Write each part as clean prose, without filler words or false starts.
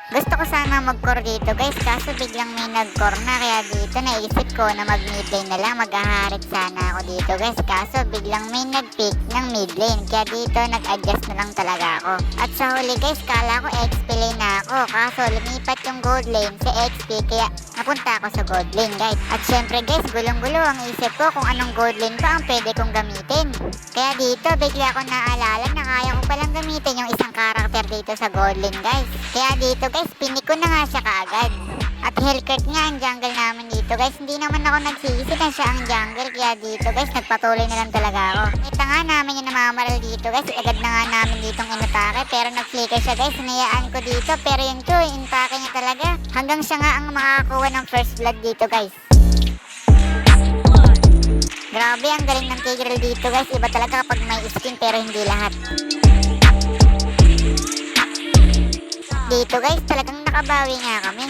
Gusto ko sana mag-core dito guys, kaso biglang may nag-core na, kaya dito naisip ko na mag-mid lane na lang. Mag-aharit sana ako dito guys, kaso biglang may nag-pick ng mid lane, kaya dito nag-adjust na lang talaga ako. At sa huli guys, kala ko XP lane na ako, kaso lumipat yung gold lane sa XP, kaya napunta ako sa gold lane guys. At syempre guys, gulong-gulo ang isip ko kung anong gold lane ba ang pwede kong gamitin. Kaya dito bigla ko naalala na kaya ko palang gamitin yung isang karakter dito sa gold lane guys. Kaya dito guys, pinik ko na nga siya kaagad. At Hellcat nga ang jungle namin dito guys. Hindi naman ako nagsisi na siya ang jungle, kaya dito guys nagpatuloy na lang talaga ako. Kita nga namin yung namamaral dito guys, agad na nga namin ditong inatake, pero nag-flicker siya guys. Hinayaan ko dito, pero yun ko, intake niya talaga. Hanggang siya nga ang makakakuha ng first blood dito guys. Grabe, ang galing ng Tigreal dito guys. Iba talaga kapag may skin pero hindi lahat. Dito guys, talagang nakabawi nga kami.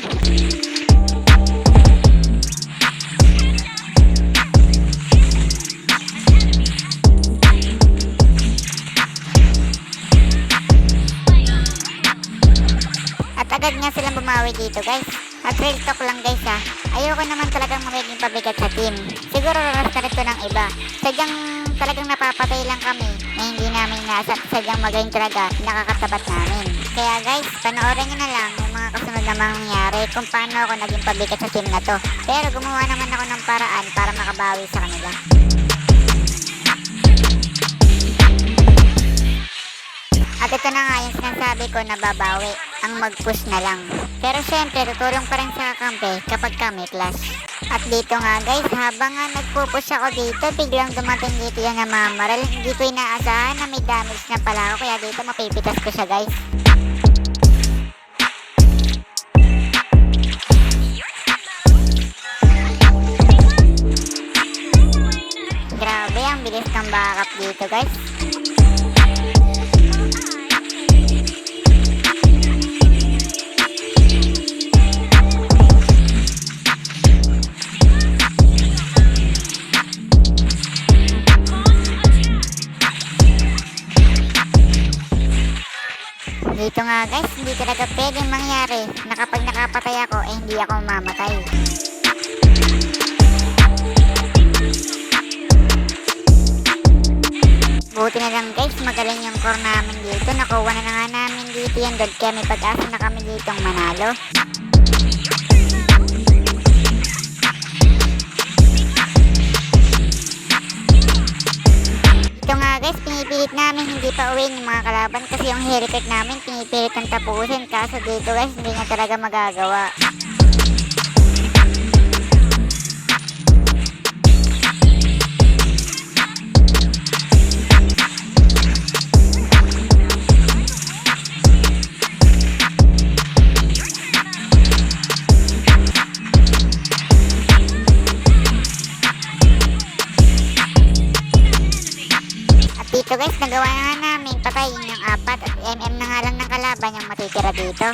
At agad nga silang bumawi dito guys. At real talk lang guys ha, ayoko naman talagang magiging pabigat sa team. Siguro raras na rin to ng iba. Sadyang talagang napapatay lang kami na hindi namin nasa, sadyang magaling talaga nakakatapat namin. Kaya guys, panoorin nyo na lang yung mga kasunod na mangyayari kung paano ako naging pabigat sa team na to. Pero gumawa naman ako ng paraan para makabawi sa kanila. At ito na nga yung sinasabi ko na babawi, ang mag-push na lang. Pero syempre, tutulong pa rin sa kakampi kapag kami clash. At dito nga guys, habang nga nagpupush ako dito, biglang dumating dito yung namamaral. Hindi ko inaasahan na may damage na pala ako, kaya dito mapipitas ko siya guys. Grabe, ang bilis ng backup dito guys. Dito nga guys, hindi talaga pwedeng mangyari na kapag nakapatay ako, hindi ako mamatay. Buti na lang guys, magaling yung core namin dito. Nakuha na nga namin dito yung gold, kaya may pag-asa na kami ditong manalo. Ito nga guys, pinipilit namin hindi pa uwi yung mga kalaban kasi yung Hellcat namin pinipilit ang tapusin, kaso dito guys hindi niya talaga magagawa. Dito guys, nagawa na nga namin patayin yung 4 at MM na nga lang ng kalaban yung matitira dito.